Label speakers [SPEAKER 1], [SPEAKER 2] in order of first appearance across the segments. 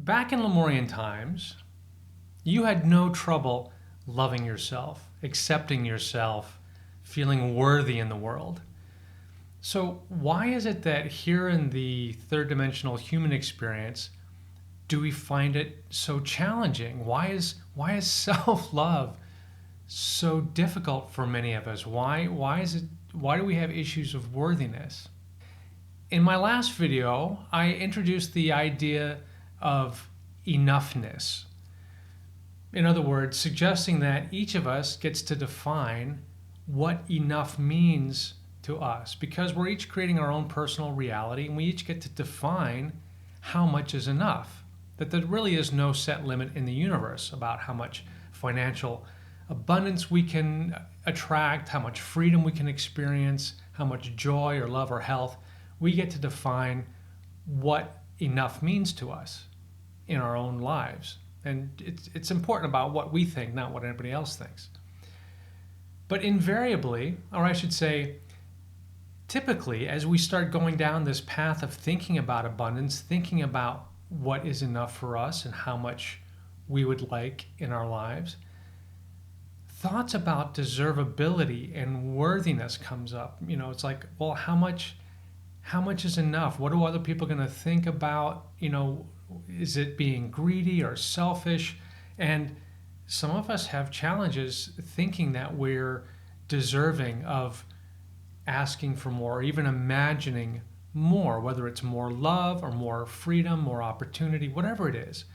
[SPEAKER 1] Back in Lemurian times, you had no trouble loving yourself, accepting yourself, feeling worthy in the world. So why is it that here in the third dimensional human experience do we find it so challenging? Why is self-love so difficult for many of us? Why do we have issues of worthiness? In my last video, I introduced the idea of enoughness. In other words, suggesting that each of us gets to define what enough means to us, because we're each creating our own personal reality and we each get to define how much is enough. That there really is no set limit in the universe about how much financial abundance we can attract, how much freedom we can experience, how much joy or love or health. We get to define what enough means to us in our own lives. And it's important about what we think, not what anybody else thinks. But invariably, or I should say, typically, as we start going down this path of thinking about abundance, thinking about what is enough for us and how much we would like in our lives, thoughts about deservability and worthiness comes up. It's like, well, how much is enough? What are other people going to think about? Is it being greedy or selfish? And some of us have challenges thinking that we're deserving of asking for more, or even imagining more, whether it's more love or more freedom, more opportunity, whatever it is.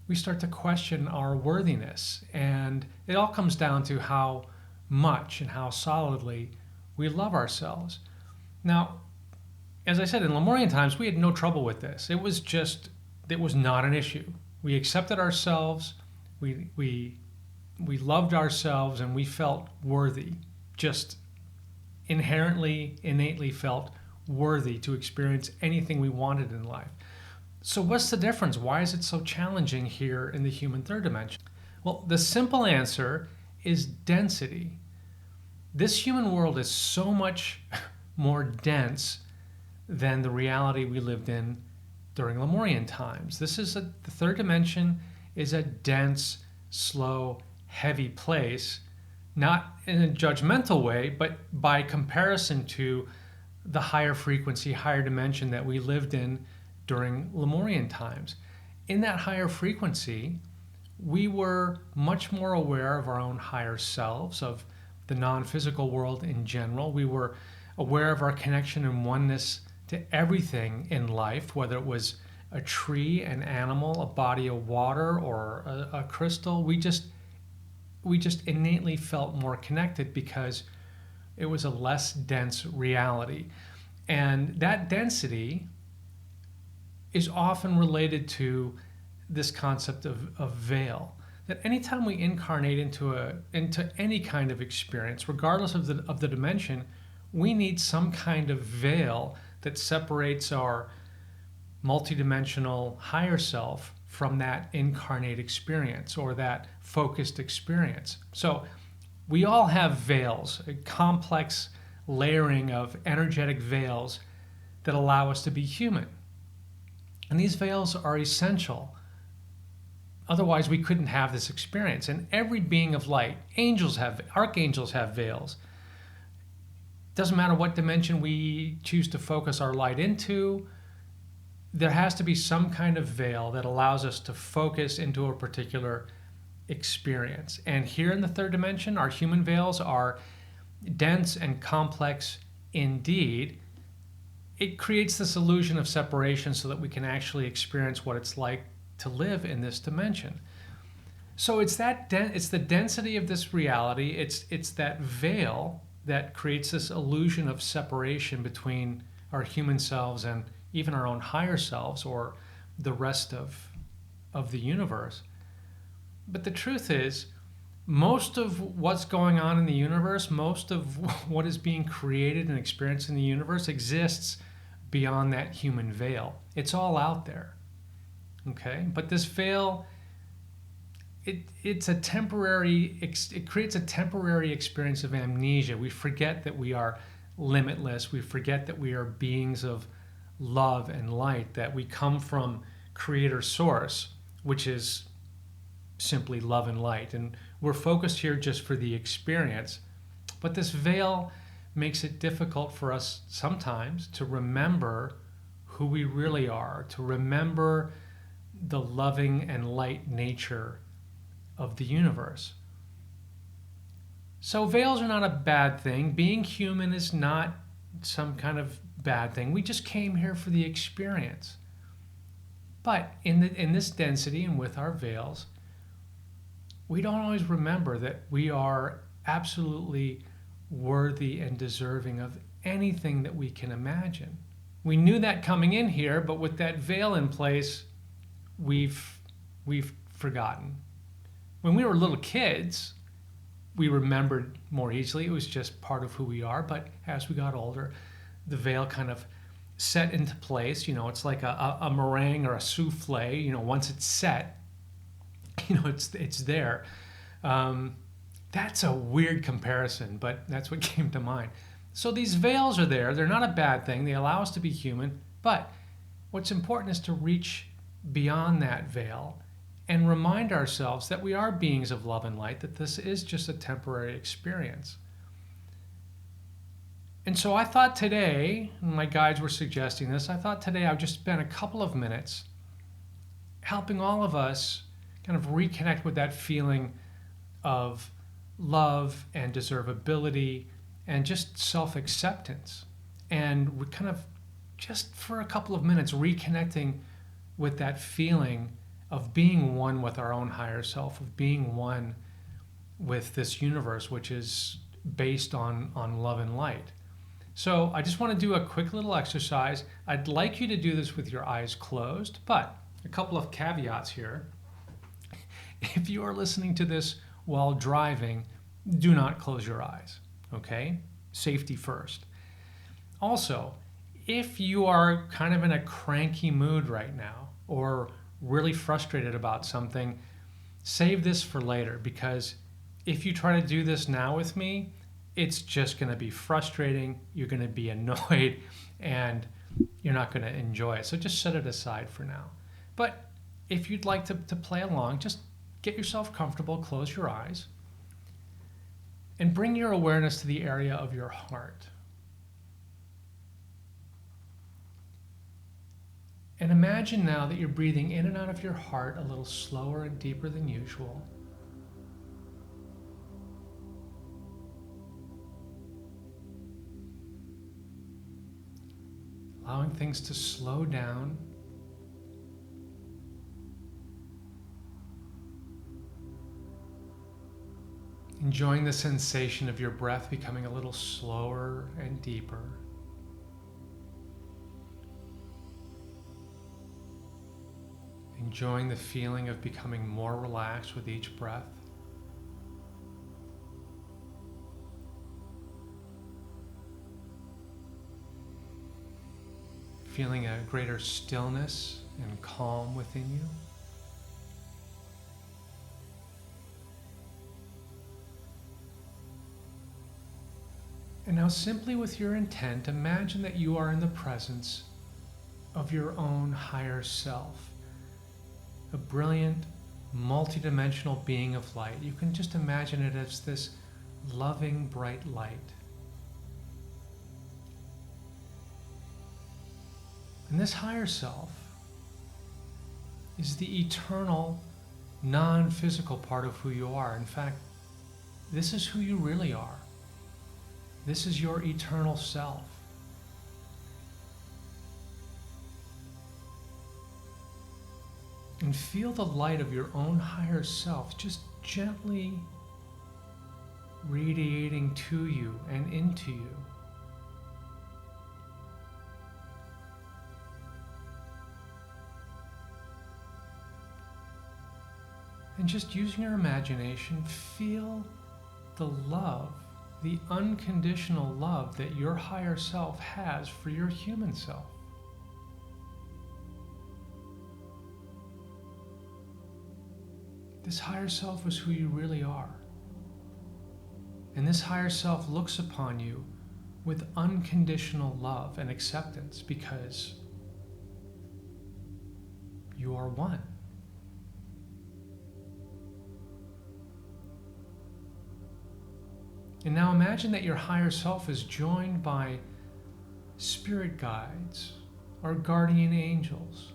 [SPEAKER 1] We start to question our worthiness, and it all comes down to how much and how solidly we love ourselves. Now, as I said, in Lemurian times, we had no trouble with this. It was not an issue. We accepted ourselves, we loved ourselves, and we felt worthy, just innately felt worthy to experience anything we wanted in life. So what's the difference? Why is it so challenging here in the human third dimension? Well, the simple answer is density. This human world is so much more dense than the reality we lived in during Lemurian times. The third dimension is a dense, slow, heavy place, not in a judgmental way, but by comparison to the higher frequency, higher dimension that we lived in during Lemurian times. In that higher frequency, we were much more aware of our own higher selves, of the non-physical world in general. We were aware of our connection and oneness to everything in life, whether it was a tree, an animal, a body of water, or a crystal. We just innately felt more connected because it was a less dense reality. And that density is often related to this concept of veil. That anytime we incarnate into any kind of experience, regardless of the dimension, we need some kind of veil that separates our multidimensional higher self from that incarnate experience or that focused experience. So we all have veils, a complex layering of energetic veils that allow us to be human. And these veils are essential. Otherwise, we couldn't have this experience. And every being of light, archangels have veils. Doesn't matter what dimension we choose to focus our light into, there has to be some kind of veil that allows us to focus into a particular experience. And here in the third dimension, our human veils are dense and complex indeed. It creates this illusion of separation so that we can actually experience what it's like to live in this dimension. So it's the density of this reality, it's that veil that creates this illusion of separation between our human selves and even our own higher selves or the rest of the universe. But the truth is, most of what's going on in the universe, most of what is being created and experienced in the universe exists beyond that human veil. It's all out there. Okay? But this veil, it creates a temporary experience of amnesia. We forget that we are limitless. We forget that we are beings of love and light, that we come from creator source, which is simply love and light. And we're focused here just for the experience. But this veil makes it difficult for us sometimes to remember who we really are, to remember the loving and light nature of the universe. So veils are not a bad thing. Being human is not some kind of bad thing. We just came here for the experience. But in this density and with our veils, we don't always remember that we are absolutely worthy and deserving of anything that we can imagine. We knew that coming in here, but with that veil in place, we've forgotten. When we were little kids, we remembered more easily. It was just part of who we are. But as we got older, the veil kind of set into place. It's like a meringue or a souffle. Once it's set, it's there. That's a weird comparison, but that's what came to mind. So these veils are there. They're not a bad thing. They allow us to be human. But what's important is to reach beyond that veil and remind ourselves that we are beings of love and light, that this is just a temporary experience. And so I thought today, and my guides were suggesting this, I thought today I would just spend a couple of minutes helping all of us kind of reconnect with that feeling of love and deservability and just self-acceptance. And we kind of, just for a couple of minutes, reconnecting with that feeling of being one with our own higher self, of being one with this universe, which is based on love and light. So I just want to do a quick little exercise. I'd like you to do this with your eyes closed, but a couple of caveats here. If you are listening to this while driving, do not close your eyes, okay? Safety first. Also, if you are kind of in a cranky mood right now or really frustrated about something, save this for later, because if you try to do this now with me, it's just going to be frustrating, you're going to be annoyed, and you're not going to enjoy it. So just set it aside for now. But if you'd like to play along, just get yourself comfortable, close your eyes, and bring your awareness to the area of your heart. And imagine now that you're breathing in and out of your heart a little slower and deeper than usual. Allowing things to slow down. Enjoying the sensation of your breath becoming a little slower and deeper. Enjoying the feeling of becoming more relaxed with each breath. Feeling a greater stillness and calm within you. And now, simply with your intent, imagine that you are in the presence of your own higher self, a brilliant, multidimensional being of light. You can just imagine it as this loving, bright light. And this higher self is the eternal, non-physical part of who you are. In fact, this is who you really are. This is your eternal self. And feel the light of your own higher self just gently radiating to you and into you. And just using your imagination, feel the love, the unconditional love that your higher self has for your human self. This higher self is who you really are. And this higher self looks upon you with unconditional love and acceptance because You are one. And now imagine that your higher self is joined by spirit guides or guardian angels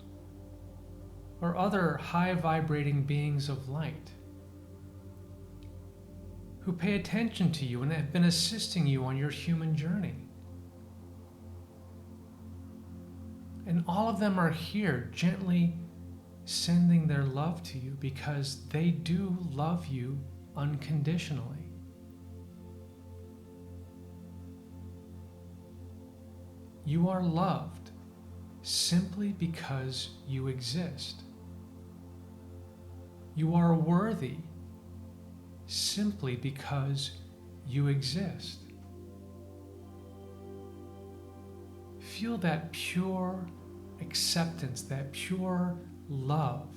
[SPEAKER 1] or other high vibrating beings of light who pay attention to you and have been assisting you on your human journey. And all of them are here gently sending their love to you because they do love you unconditionally. You are loved simply because you exist. You are worthy simply because you exist. Feel that pure acceptance, that pure love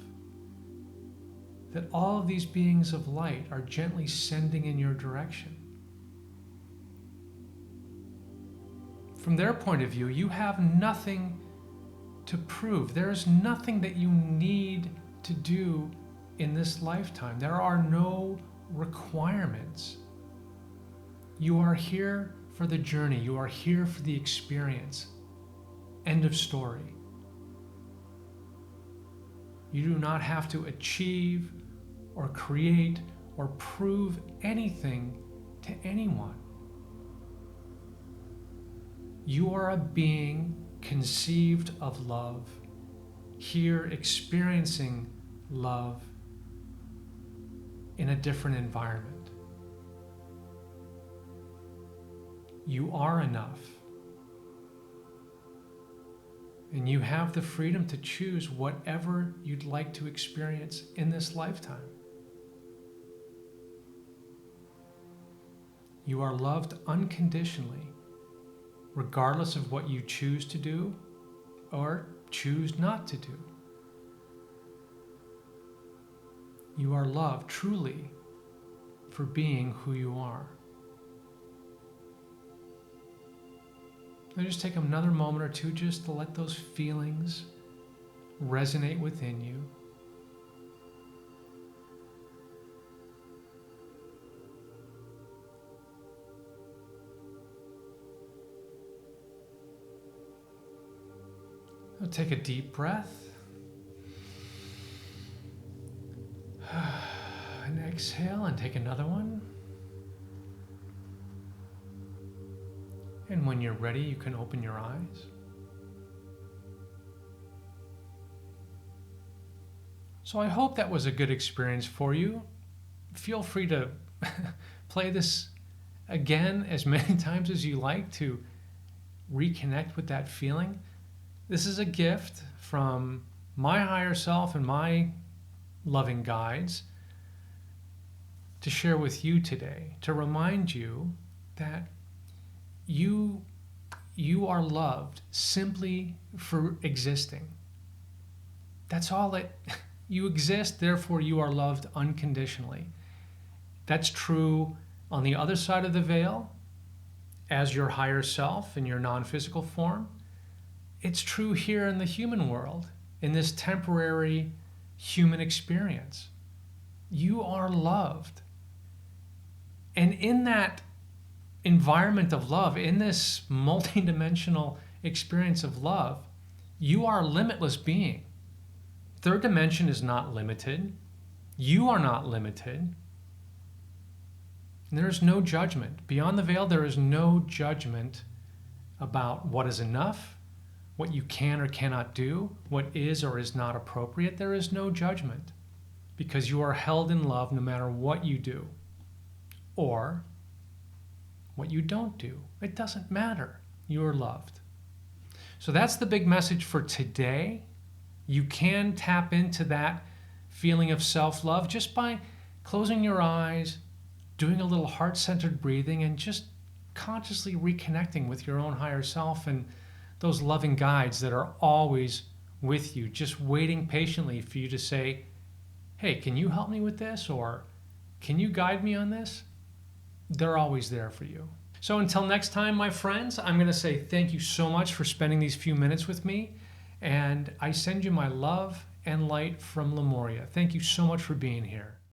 [SPEAKER 1] that all of these beings of light are gently sending in your direction. From their point of view, you have nothing to prove. There is nothing that you need to do in this lifetime. There are no requirements. You are here for the journey. You are here for the experience. End of story. You do not have to achieve or create or prove anything to anyone. You are a being conceived of love, here experiencing love in a different environment. You are enough. And you have the freedom to choose whatever you'd like to experience in this lifetime. You are loved unconditionally, regardless of what you choose to do or choose not to do. You are loved truly for being who you are. Now just take another moment or two just to let those feelings resonate within you. Now take a deep breath and exhale and take another one. And when you're ready, you can open your eyes. So I hope that was a good experience for you. Feel free to play this again as many times as you like to reconnect with that feeling. This is a gift from my higher self and my loving guides to share with you today, to remind you that you are loved simply for existing. That's all it. You exist, therefore you are loved unconditionally. That's true on the other side of the veil, as your higher self in your non-physical form. It's true here in the human world, in this temporary human experience. You are loved. And in that environment of love, in this multidimensional experience of love, you are a limitless being. Third dimension is not limited. You are not limited. And there is no judgment. Beyond the veil, there is no judgment about what is enough, what you can or cannot do, what is or is not appropriate. There is no judgment because you are held in love no matter what you do or what you don't do. It doesn't matter. You are loved. So that's the big message for today. You can tap into that feeling of self-love just by closing your eyes, doing a little heart-centered breathing, and just consciously reconnecting with your own higher self and those loving guides that are always with you, just waiting patiently for you to say, hey, can you help me with this? Or can you guide me on this? They're always there for you. So until next time, my friends, I'm going to say thank you so much for spending these few minutes with me. And I send you my love and light from Lemuria. Thank you so much for being here.